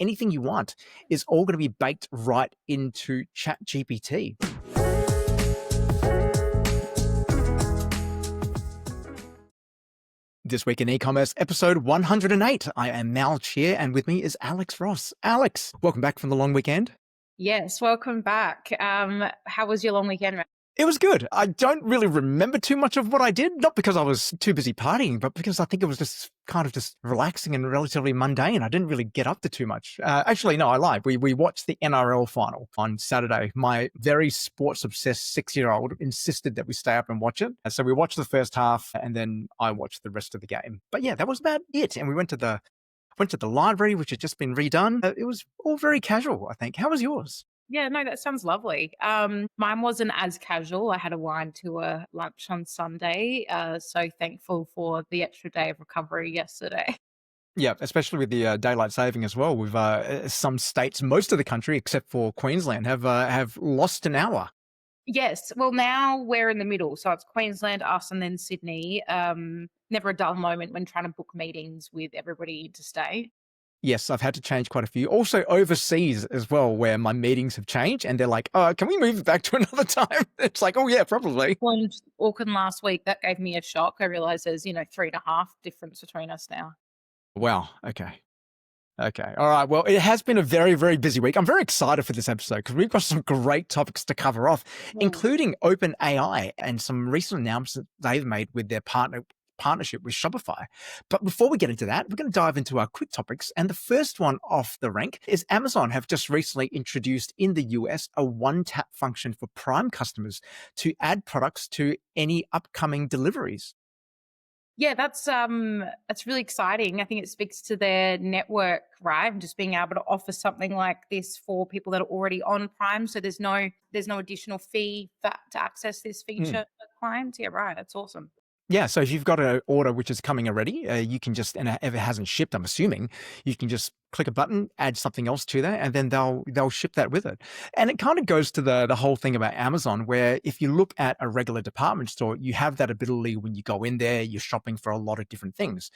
anything you want is all going to be baked right into ChatGPT. This week in e-commerce, episode 108. I am Mal Cheer, and with me is Alex Ross. Alex, welcome back from the long weekend. Yes, welcome back. How was your long weekend? It was good. I don't really remember too much of what I did, not because I was too busy partying, but because I think it was just kind of just relaxing and relatively mundane. I didn't really get up to too much. Actually, no, I lied. We watched the NRL final on Saturday. My very sports-obsessed 6-year-old insisted that we stay up and watch it. So we watched the first half, and then I watched the rest of the game. But yeah, that was about it. And we went to the library, which had just been redone. It was all very casual, I think. How was yours? Yeah, no, that sounds lovely. Mine wasn't as casual. I had a wine tour lunch on Sunday. So thankful for the extra day of recovery yesterday. Yeah, especially with the daylight saving as well. With some states, most of the country except for Queensland, have lost an hour. Yes. Well, now we're in the middle. So it's Queensland, us, and then Sydney. Never a dull moment when trying to book meetings with everybody to stay. Yes, I've had to change quite a few. Also overseas as well, where my meetings have changed and they're like, can we move it back to another time? It's like, oh yeah, probably. Auckland last week, that gave me a shock. I realized there's, 3.5 difference between us now. Wow. Okay. All right. Well, it has been a very, very busy week. I'm very excited for this episode because we've got some great topics to cover off, including OpenAI and some recent announcements they've made with their partnership with Shopify. But before we get into that, we're going to dive into our quick topics. And the first one off the rank is Amazon have just recently introduced in the US a one-tap function for Prime customers to add products to any upcoming deliveries. Yeah, that's really exciting. I think it speaks to their network, right? And just being able to offer something like this for people that are already on Prime. So there's no additional fee to access this feature for clients. Yeah, right. That's awesome. Yeah, so if you've got an order which is coming already, you can just, and if it hasn't shipped, I'm assuming, you can just click a button, add something else to that, and then they'll ship that with it. And it kind of goes to the whole thing about Amazon, where if you look at a regular department store, you have that ability when you go in there, you're shopping for a lot of different things.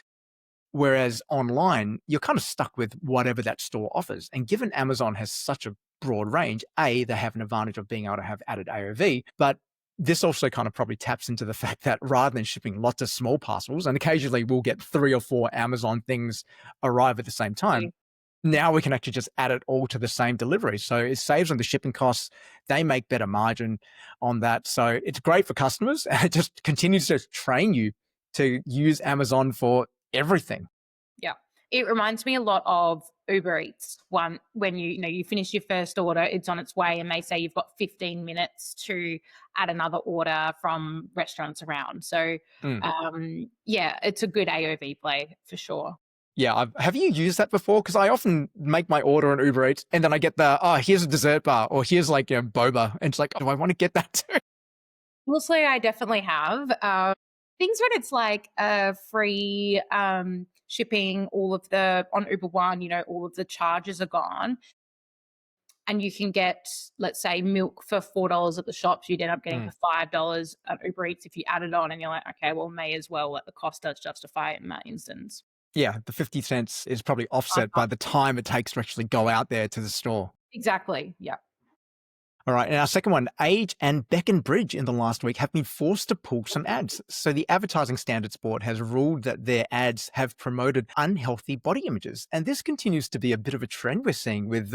Whereas online, you're kind of stuck with whatever that store offers. And given Amazon has such a broad range, they have an advantage of being able to have added AOV, but this also kind of probably taps into the fact that rather than shipping lots of small parcels, and occasionally we'll get 3 or 4 Amazon things arrive at the same time, now we can actually just add it all to the same delivery. So it saves on the shipping costs. They make better margin on that. So it's great for customers, and it just continues to train you to use Amazon for everything. Yeah. It reminds me a lot of Uber Eats. When you finish your first order, it's on its way, and they say you've got 15 minutes to add another order from restaurants around. So, yeah, it's a good AOV play for sure. Yeah, have you used that before? Because I often make my order on Uber Eats, and then I get here's a dessert bar, or here's boba, and it's like, do I want to get that too? Mostly, I definitely have. Things when it's like free shipping, on Uber One, all of the charges are gone. And you can get, let's say, milk for $4 at the shops. You'd end up getting for $5 at Uber Eats if you add it on, and you're like, okay, well, may as well let the cost does justify it in that instance. Yeah, the 50 cents is probably offset by the time it takes to actually go out there to the store. Exactly, yeah. All right, and our second one, Age and Beck & Bridge in the last week have been forced to pull some ads. So the Advertising Standards Board has ruled that their ads have promoted unhealthy body images. And this continues to be a bit of a trend we're seeing with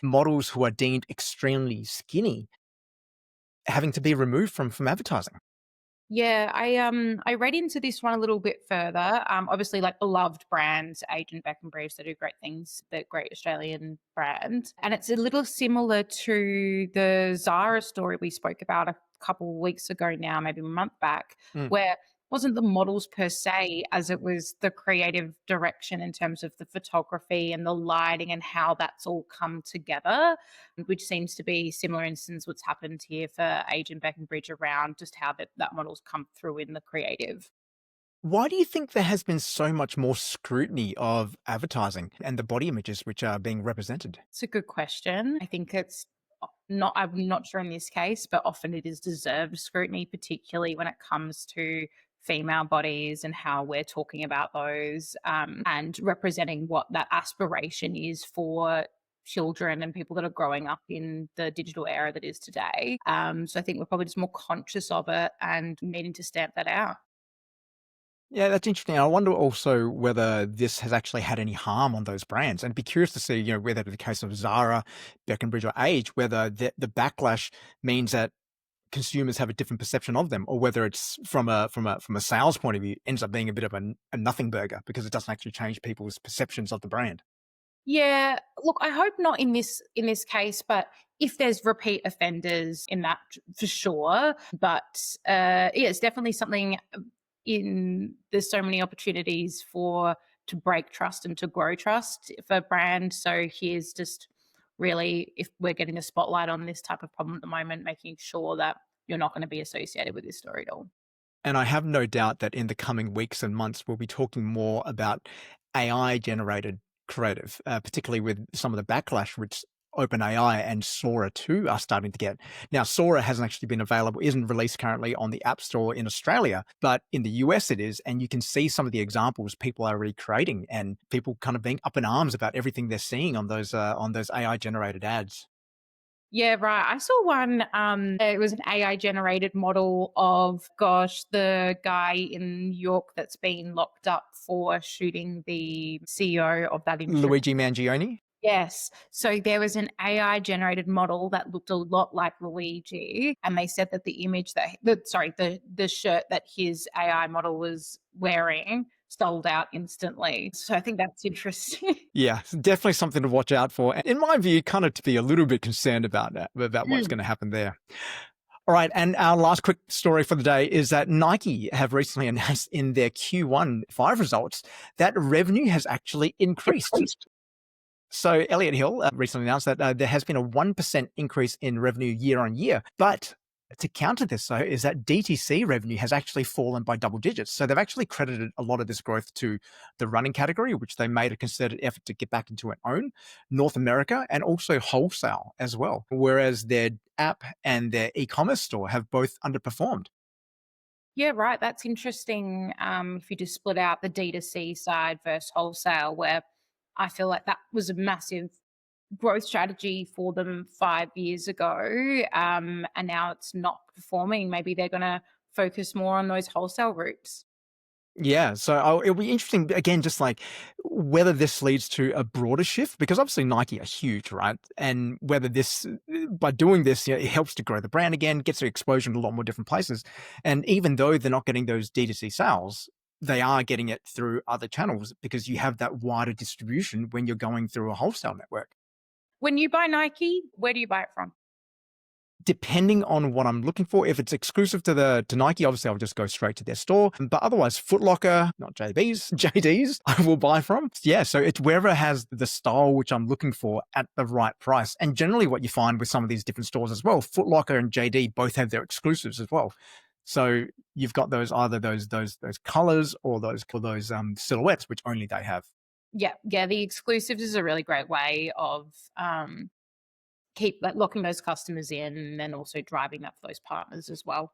models who are deemed extremely skinny having to be removed from advertising. Yeah, I read into this one a little bit further. Obviously, like beloved brands, Agent Beck and Breeze, they do great things. They're great Australian brand, and it's a little similar to the Zara story we spoke about a couple of weeks ago now, maybe a month back, where wasn't the models per se, as it was the creative direction in terms of the photography and the lighting and how that's all come together, which seems to be similar instance what's happened here for Agent Beck and Bridge around just how that model's come through in the creative. Why do you think there has been so much more scrutiny of advertising and the body images which are being represented? It's a good question. I think I'm not sure in this case, but often it is deserved scrutiny, particularly when it comes to female bodies and how we're talking about those, and representing what that aspiration is for children and people that are growing up in the digital era that is today. So I think we're probably just more conscious of it and needing to stamp that out. Yeah, that's interesting. I wonder also whether this has actually had any harm on those brands. And I'd be curious to see, whether in the case of Zara, Breckenridge, or Age, whether the backlash means that consumers have a different perception of them, or whether it's from a sales point of view, ends up being a bit of a nothing burger because it doesn't actually change people's perceptions of the brand. Yeah, look, I hope not in this case, but if there's repeat offenders in that, for sure. But yeah, it's definitely something. There's so many opportunities to break trust and to grow trust for brand. So here's just really, if we're getting a spotlight on this type of problem at the moment, making sure that you're not going to be associated with this story at all. And I have no doubt that in the coming weeks and months, we'll be talking more about AI generated creative, particularly with some of the backlash which OpenAI and Sora 2 are starting to get. Now, Sora hasn't actually been available, isn't released currently on the App Store in Australia, but in the US it is. And you can see some of the examples people are recreating and people kind of being up in arms about everything they're seeing on those AI generated ads. Yeah, right. I saw one. It was an AI generated model of, gosh, the guy in New York that's been locked up for shooting the CEO of that insurance. Luigi Mangione? Yes. So there was an AI generated model that looked a lot like Luigi, and they said that the image the shirt that his AI model was wearing sold out instantly. So I think that's interesting. Yeah, it's definitely something to watch out for. And in my view, kind of to be a little bit concerned about that, about what's going to happen there. All right, and our last quick story for the day is that Nike have recently announced in their Q1 5 results that revenue has actually increased. So Elliott Hill recently announced that there has been a 1% increase in revenue year on year. But to counter this, though, is that DTC revenue has actually fallen by double digits. So they've actually credited a lot of this growth to the running category, which they made a concerted effort to get back into and own, North America, and also wholesale as well. Whereas their app and their e-commerce store have both underperformed. Yeah, right. That's interesting. If you just split out the D2C side versus wholesale, where I feel like that was a massive growth strategy for them 5 years ago, and now it's not performing. Maybe they're going to focus more on those wholesale routes. Yeah, so it'll be interesting, again, just like whether this leads to a broader shift, because obviously Nike are huge, right? And whether this, by doing this, it helps to grow the brand again, gets their exposure in a lot more different places. And even though they're not getting those D2C sales, they are getting it through other channels because you have that wider distribution when you're going through a wholesale network. When you buy Nike, where do you buy it from? Depending on what I'm looking for, if it's exclusive to Nike, obviously I'll just go straight to their store. But otherwise, Foot Locker, not JD's, I will buy from. Yeah, so it's wherever has the style which I'm looking for at the right price. And generally, what you find with some of these different stores as well, Foot Locker and JD both have their exclusives as well. So you've got either those colors or those silhouettes which only they have. Yeah, the exclusives is a really great way of keep locking those customers in, and then also driving that for those partners as well.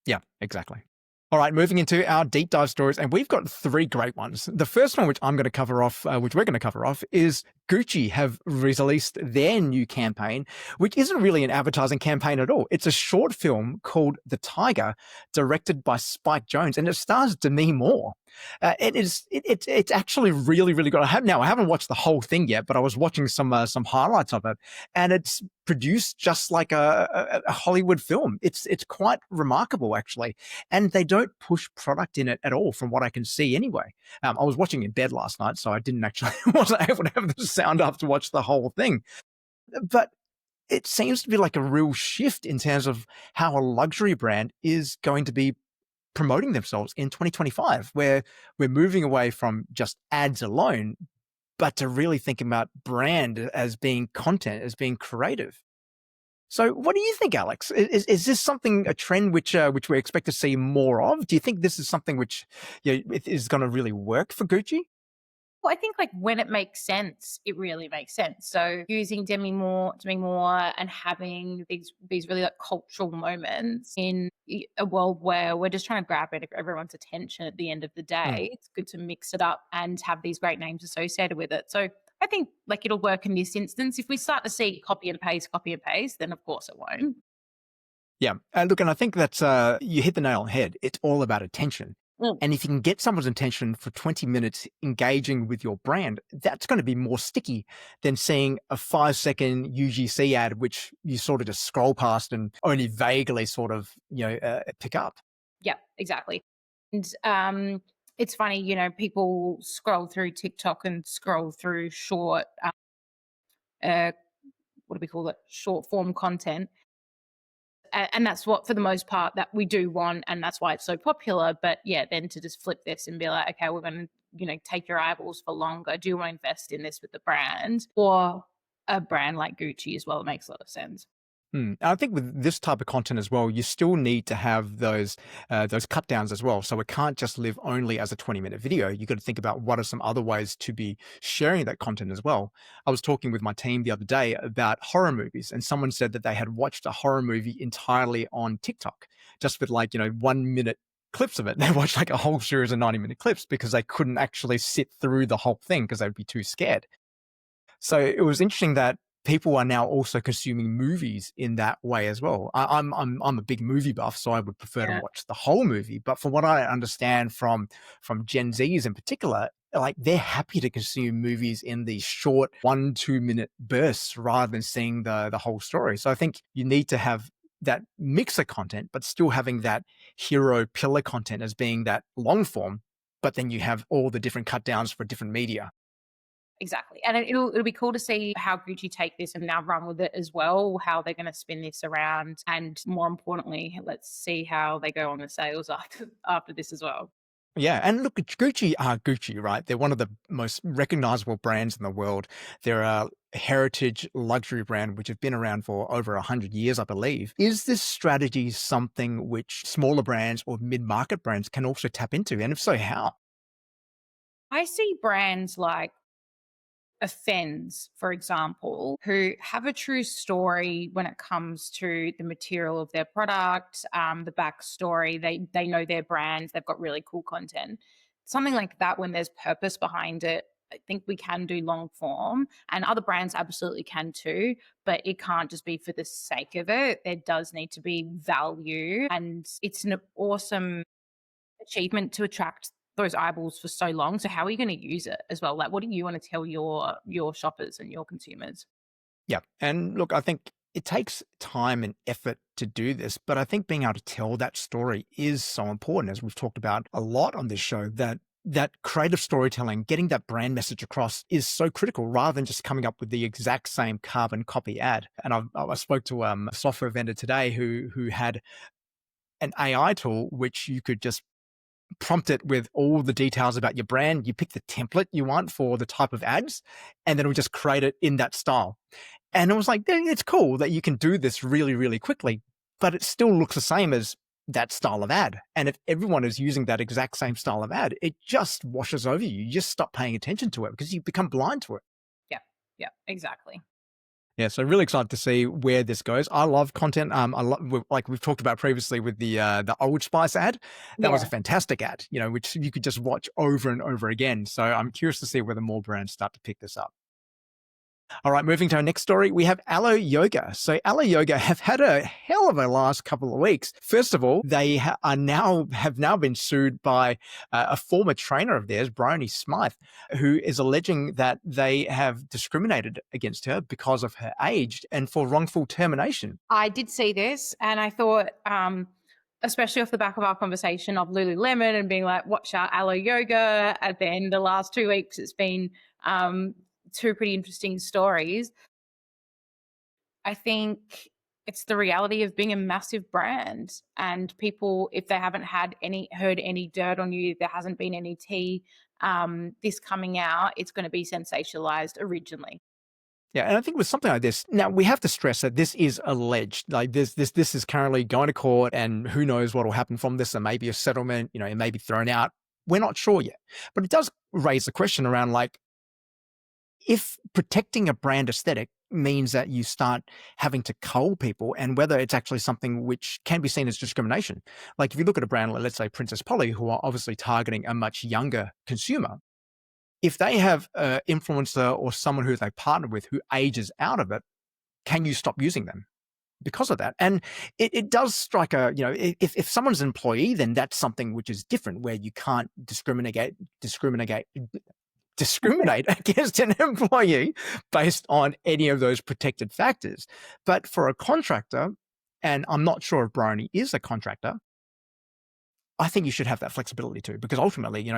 Yeah, exactly. All right, moving into our deep dive stories, and we've got 3 great ones. The first one, which we're going to cover off, is Gucci have released their new campaign, which isn't really an advertising campaign at all. It's a short film called The Tiger, directed by Spike Jonze, and it stars Demi Moore. It's actually really, really good. I haven't watched the whole thing yet, but I was watching some highlights of it, and it's produced just like a Hollywood film. It's quite remarkable, actually, and they don't push product in it at all, from what I can see anyway. I was watching in bed last night, so I wasn't able to have the sound up to watch the whole thing. But it seems to be like a real shift in terms of how a luxury brand is going to be promoting themselves in 2025, where we're moving away from just ads alone, but to really thinking about brand as being content, as being creative. So what do you think, Alex? Is this a trend which we expect to see more of? Do you think this is something which is going to really work for Gucci? Well, I think like when it makes sense, it really makes sense. So using Demi Moore, and having these really like cultural moments in a world where we're just trying to grab everyone's attention at the end of the Mm. day. It's good to mix it up and have these great names associated with it. So I think like it'll work in this instance. If we start to see copy and paste, then of course it won't. Yeah. Look, and I think that's you hit the nail on the head. It's all about attention. Mm. And if you can get someone's attention for 20 minutes engaging with your brand, that's going to be more sticky than seeing a 5-second UGC ad, which you sort of just scroll past and only vaguely sort of, pick up. Yeah, exactly. And it's funny, people scroll through TikTok and scroll through short, uh, what do we call it? Short form content. And that's what, for the most part, that we do want. And that's why it's so popular. But yeah, then to just flip this and be like, okay, we're going to, take your eyeballs for longer. Do you want to invest in this with the brand or a brand like Gucci as well? It makes a lot of sense. I think with this type of content as well, you still need to have those cut downs as well. So it can't just live only as a 20-minute video. You got to think about what are some other ways to be sharing that content as well. I was talking with my team the other day about horror movies, and someone said that they had watched a horror movie entirely on TikTok, just with 1 minute clips of it. They watched like a whole series of 90-minute clips because they couldn't actually sit through the whole thing because they'd be too scared. So it was interesting that people are now also consuming movies in that way as well. I'm a big movie buff, so I would prefer to Yeah, watch the whole movie. But from what I understand from Gen Zs in particular, like they're happy to consume movies in these short 1-2 minute bursts rather than seeing the whole story. So I think you need to have that mix of content, but still having that hero pillar content as being that long form. But then you have all the different cut downs for different media. exactly. And it'll be cool to see how Gucci take this and now run with it as well, how they're going to spin this around. And more importantly, let's see how they go on the sales after this as well. Yeah, and look, Gucci are Gucci, right? They're one of the most recognizable brands in the world. They're a heritage luxury brand which have been around for over 100 years, I believe. Is this strategy something which smaller brands or mid-market brands can also tap into? And if so, how? I see brands like Offends, for example, who have a true story when it comes to the material of their product, the backstory. They know their brands. They've got really cool content. Something like that, when there's purpose behind it, I think we can do long form, and other brands absolutely can too. But it can't just be for the sake of it. There does need to be value, and it's an awesome achievement to attract those eyeballs for so long. So how are you going to use it as well? Like, what do you want to tell your shoppers and your consumers? Yeah. And look, I think it takes time and effort to do this, but I think being able to tell that story is so important, as we've talked about a lot on this show, that creative storytelling, getting that brand message across is so critical rather than just coming up with the exact same carbon copy ad. And I spoke to a software vendor today who had an AI tool which you could just prompt it with all the details about your brand. You pick the template you want for the type of ads, and then it'll just create it in that style. And it was like, it's cool that you can do this really, really quickly, but it still looks the same as that style of ad. And if everyone is using that exact same style of ad, it just washes over you. You just stop paying attention to it because you become blind to it. Yeah, yeah, exactly. Yeah, so really excited to see where this goes. I love content. I love, like we've talked about previously with the Old Spice ad. That was a Yeah. fantastic ad, which you could just watch over and over again. So I'm curious to see whether more brands start to pick this up. All right, moving to our next story, we have Aloe Yoga. So Aloe Yoga have had a hell of a last couple of weeks. First of all, they have now been sued by a former trainer of theirs, Bryony Smythe, who is alleging that they have discriminated against her because of her age and for wrongful termination. I did see this and I thought, especially off the back of our conversation of Lululemon and being like, watch out, Aloe Yoga. And then the last 2 weeks, it's been two pretty interesting stories. I think it's the reality of being a massive brand, and people, if they haven't heard any dirt on you, there hasn't been any tea, this coming out, it's going to be sensationalized originally. Yeah, and I think with something like this, now we have to stress that this is alleged. Like this is currently going to court, and who knows what will happen from this. There may be a settlement, it may be thrown out. We're not sure yet. But it does raise the question around like, if protecting a brand aesthetic means that you start having to cull people, and whether it's actually something which can be seen as discrimination. Like if you look at a brand like, let's say, Princess Polly, who are obviously targeting a much younger consumer, if they have an influencer or someone who they partner with who ages out of it, can you stop using them because of that? And it does strike a, if someone's an employee, then that's something which is different, where you can't discriminate against an employee based on any of those protected factors. But for a contractor, and I'm not sure if Bryony is a contractor, I think you should have that flexibility too, because ultimately,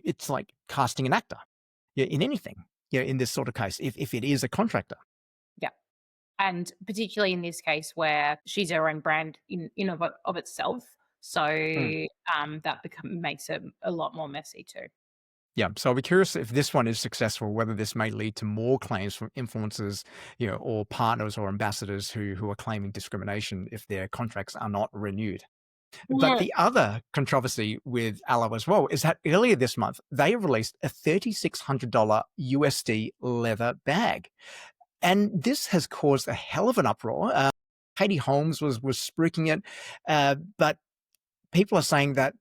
it's like casting an actor, in anything, in this sort of case, if it is a contractor. Yeah. And particularly in this case where she's her own brand in of itself. So that makes it a lot more messy too. Yeah, so I'll be curious if this one is successful, whether this may lead to more claims from influencers, or partners or ambassadors who are claiming discrimination if their contracts are not renewed. But the other controversy with Aloe as well is that earlier this month, they released a $3,600 USD leather bag. And this has caused a hell of an uproar. Katie Holmes was spruiking it, but people are saying that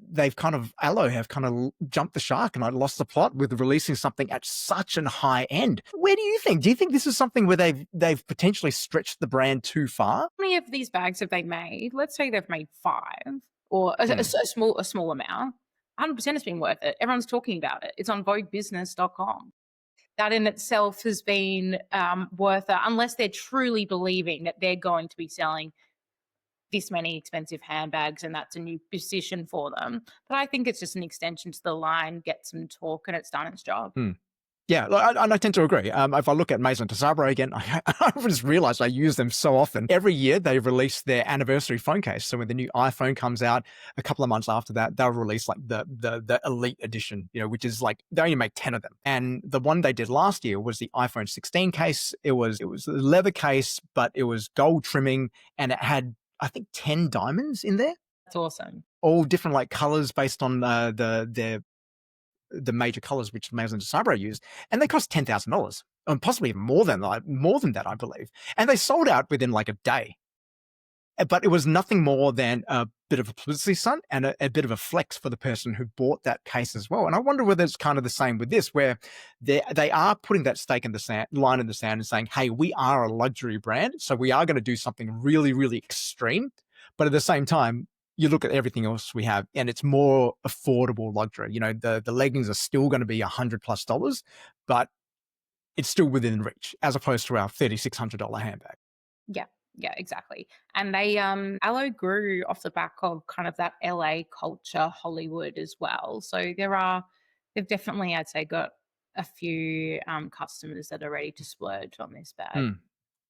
Aloe have kind of jumped the shark and I lost the plot with releasing something at such an high end. Where do you think? Do you think this is something where they've potentially stretched the brand too far? How many of these bags have they made? Let's say they've made 5 or a small amount. 100% has been worth it. Everyone's talking about it. It's on voguebusiness.com. That in itself has been worth it, unless they're truly believing that they're going to be selling this many expensive handbags and that's a new position for them. But I think it's just an extension to the line, get some talk, and it's done its job. Yeah, I tend to agree. If I look at Maison de Sabre again, I just realized I use them so often. Every year they release their anniversary phone case. So when the new iPhone comes out, a couple of months after that, they'll release like the elite edition, which is like they only make 10 of them. And the one they did last year was the iPhone 16 case. It was a leather case, but it was gold trimming, and it had, I think, 10 diamonds in there. That's awesome. All different like colors based on the major colors which Maison de Sabre used, and they cost $10,000, and possibly even more than that, I believe. And they sold out within like a day. But it was nothing more than a bit of a publicity stunt and a bit of a flex for the person who bought that case as well. And I wonder whether it's kind of the same with this, where they are putting that line in the sand and saying, hey, we are a luxury brand, so we are going to do something really, really extreme. But at the same time, you look at everything else we have and it's more affordable luxury. The leggings are still going to be $100+, but it's still within reach as opposed to our $3,600 handbag. Yeah, exactly. And they Aloe grew off the back of kind of that LA culture, Hollywood as well. So they've definitely, I'd say, got a few customers that are ready to splurge on this bag.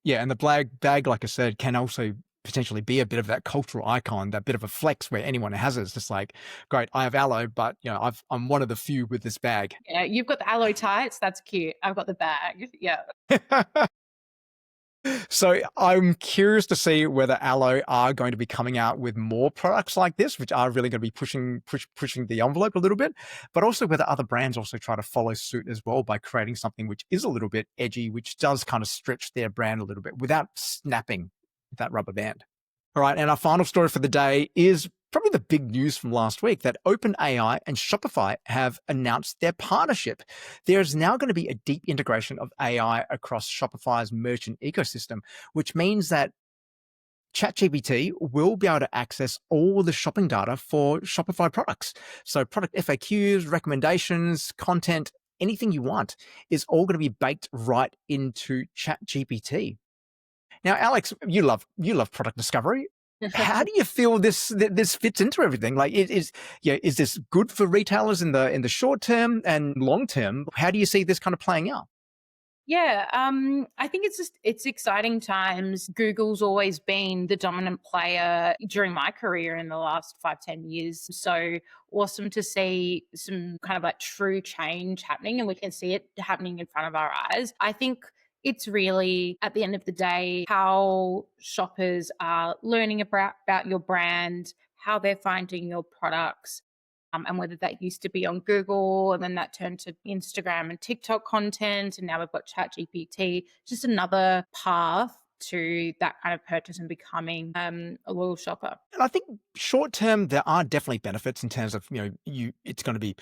Yeah, and the bag, like I said, can also potentially be a bit of that cultural icon, that bit of a flex where anyone has it. It's just like, great, I have Aloe, but I'm one of the few with this bag. Yeah, you've got the Aloe tights. That's cute. I've got the bag. Yeah. So I'm curious to see whether Aloe are going to be coming out with more products like this, which are really going to be pushing the envelope a little bit, but also whether other brands also try to follow suit as well by creating something which is a little bit edgy, which does kind of stretch their brand a little bit without snapping that rubber band. All right, and our final story for the day is probably the big news from last week, that OpenAI and Shopify have announced their partnership. There is now going to be a deep integration of AI across Shopify's merchant ecosystem, which means that ChatGPT will be able to access all the shopping data for Shopify products. So product FAQs, recommendations, content, anything you want is all going to be baked right into ChatGPT. Now, Alex, you love product discovery. How do you feel this fits into everything? Like, is this good for retailers in the short term and long term? How do you see this kind of playing out? Yeah, I think it's exciting times. Google's always been the dominant player during my career in the last 5-10 years. So awesome to see some kind of like true change happening, and we can see it happening in front of our eyes. I think it's really, at the end of the day, how shoppers are learning about your brand, how they're finding your products, and whether that used to be on Google and then that turned to Instagram and TikTok content, and now we've got ChatGPT, just another path to that kind of purchase and becoming a loyal shopper. And I think short term, there are definitely benefits in terms of, it's going to be,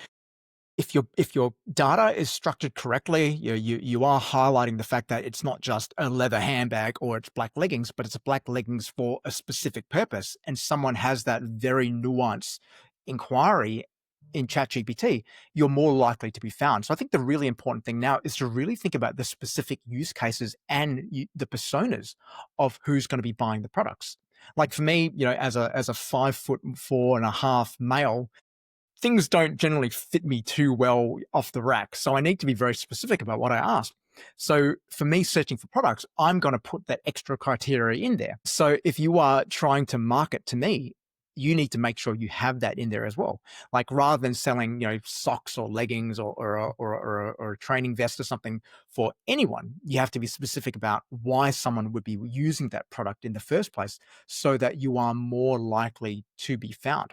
if your data is structured correctly, you are highlighting the fact that it's not just a leather handbag or it's black leggings, but it's black leggings for a specific purpose. And someone has that very nuanced inquiry in ChatGPT, you're more likely to be found. So I think the really important thing now is to really think about the specific use cases and the personas of who's going to be buying the products. Like for me, as a 5'4.5" male, things don't generally fit me too well off the rack. So I need to be very specific about what I ask. So for me, searching for products, I'm going to put that extra criteria in there. So if you are trying to market to me, you need to make sure you have that in there as well. Like rather than selling, socks or leggings or a training vest or something for anyone, you have to be specific about why someone would be using that product in the first place so that you are more likely to be found.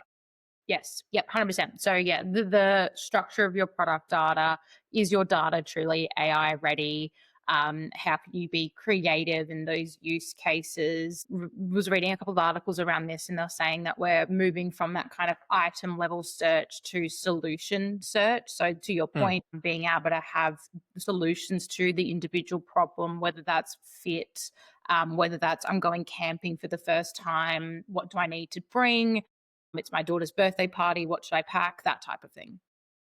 Yes. Yep. 100%. So yeah, the structure of your product data, is your data truly AI ready? How can you be creative in those use cases? Was reading a couple of articles around this, and they're saying that we're moving from that kind of item level search to solution search. So to your Mm. point, being able to have solutions to the individual problem, whether that's fit, whether that's I'm going camping for the first time, what do I need to bring? It's my daughter's birthday party, what should I pack? That type of thing.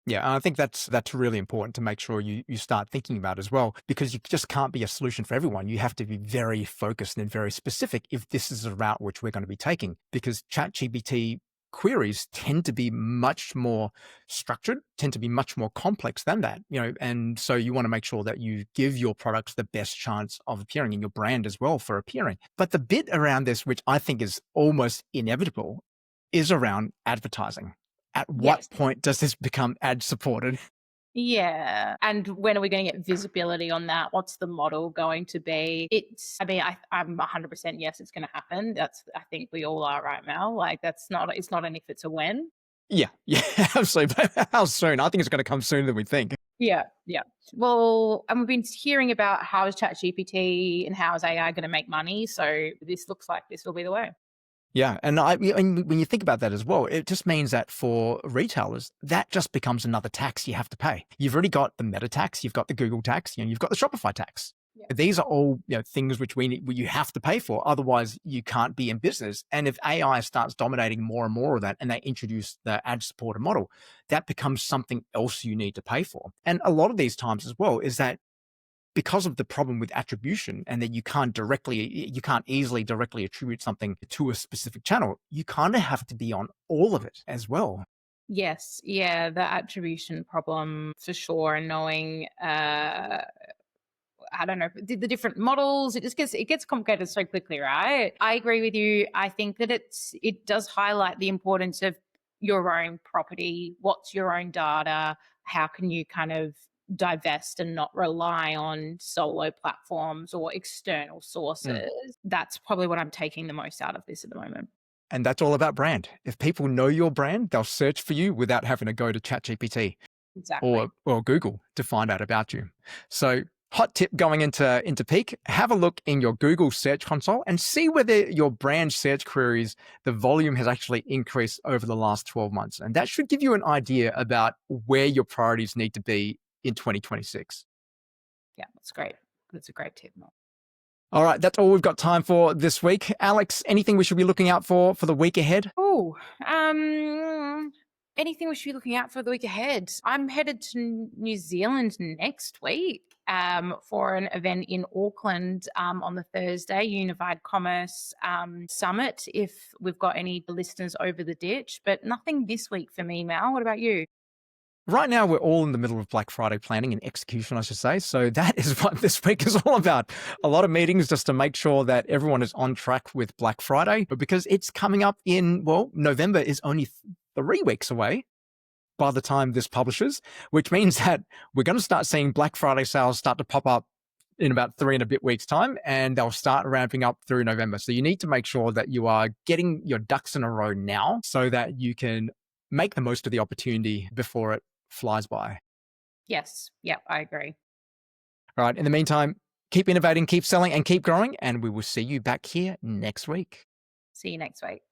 Yeah, and I think that's really important to make sure you start thinking about as well, because you just can't be a solution for everyone. You have to be very focused and very specific if this is a route which we're going to be taking, because ChatGPT queries tend to be much more structured, tend to be much more complex than that, and so you want to make sure that you give your products the best chance of appearing, and your brand as well for appearing. But the bit around this, which I think is almost inevitable, is around advertising. At what Yes. point does this become ad supported? Yeah. And when are we going to get visibility on that? What's the model going to be? I'm 100% yes, it's going to happen. I think we all are right now. Like it's not an if, it's a when. Yeah, absolutely. But how soon? I think it's going to come sooner than we think. Yeah. Yeah. Well, and we've been hearing about how is ChatGPT and how is AI going to make money. So this looks like this will be the way. Yeah, and when you think about that as well, it just means that for retailers, that just becomes another tax you have to pay. You've already got the Meta tax, you've got the Google tax, you've got the Shopify tax. Yeah. These are all things which you have to pay for. Otherwise, you can't be in business. And if AI starts dominating more and more of that, and they introduce the ad-supported model, that becomes something else you need to pay for. And a lot of these times as well is that because of the problem with attribution, and that you can't easily directly attribute something to a specific channel, you kind of have to be on all of it as well. Yes. Yeah. The attribution problem for sure. And knowing, I don't know, the different models, it gets complicated so quickly, right? I agree with you. I think that it does highlight the importance of your own property. What's your own data? How can you kind of divest and not rely on solo platforms or external sources? That's probably what I'm taking the most out of this at the moment. And that's all about brand. If people know your brand, they'll search for you without having to go to ChatGPT Exactly. or Google to find out about you. So hot tip going into peak, have a look in your Google Search Console and see whether your brand search queries, the volume has actually increased over the last 12 months. And that should give you an idea about where your priorities need to be in 2026. Yeah, that's great. That's a great tip. All right, that's all we've got time for this week. Alex, anything we should be looking out for the week ahead? Oh, anything we should be looking out for the week ahead? I'm headed to New Zealand next week for an event in Auckland on the Thursday, Unified Commerce Summit, if we've got any listeners over the ditch, but nothing this week for me, Mal. What about you? Right now, we're all in the middle of Black Friday planning and execution, I should say. So that is what this week is all about. A lot of meetings just to make sure that everyone is on track with Black Friday, but because it's coming up November is only 3 weeks away by the time this publishes, which means that we're going to start seeing Black Friday sales start to pop up in about 3 and a bit weeks time, and they'll start ramping up through November. So you need to make sure that you are getting your ducks in a row now so that you can make the most of the opportunity before it flies by. Yes. Yeah, I agree. All right. In the meantime, keep innovating, keep selling, and keep growing. And we will see you back here next week. See you next week.